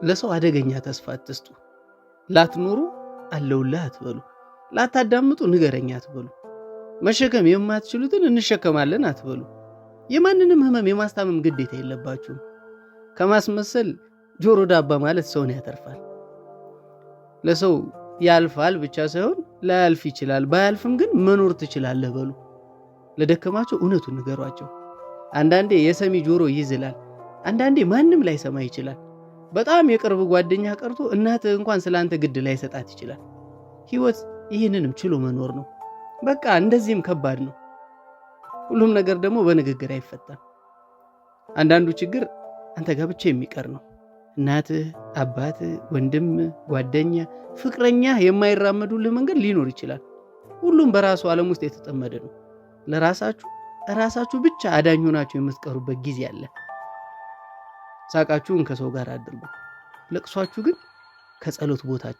ለሰው አደገኛ ተስፋ አትስጡ። ላትኖሩ አለውልህ አትበሉ። ላታዳምጡ ንገረኛ አትበሉ። መሸከም የማትችሉትን እንሸከማለን አትበሉ። የማንንም ህመም የማስታመም ግዴታ የለባችሁም። ከማስመሰል ጆሮ ዳባ ማለት ሰውን ያተርፋል። ለሰው ያልፋል ብቻ ሳይሆን ላያልፍ ይችላል፣ ባያልፍም ግን መኖር ትችላለህ በሉ። ለደከማቸው እውነቱን ንገሯቸው። አንዳንዴ የሰሚ ጆሮ ይዝላል፣ አንዳንዴ ማንም ላይ ሰማ ይችላል። በጣም የቅርብ ጓደኛ ቀርቶ እናትህ እንኳን ስላንተ ግድ ላይ ሰጣት ይችላል። ህይወት ይህንንም ችሎ መኖር ነው። በቃ እንደዚህም ከባድ ነው። ሁሉም ነገር ደግሞ በንግግር አይፈታም። አንዳንዱ ችግር አንተ ጋር ብቻ የሚቀር ነው። እናትህ፣ አባትህ፣ ወንድም፣ ጓደኛ፣ ፍቅረኛ የማይራመዱልህ መንገድ ሊኖር ይችላል። ሁሉም በራሱ ዓለም ውስጥ የተጠመደ ነው። ለራሳችሁ ብቻ አዳኝ ሆናችሁ የምትቀሩበት ጊዜ አለ። ሳቃችሁን ከሰው ጋር አድርጉ፣ ለቅሷችሁ ግን ከጸሎት ቦታችሁ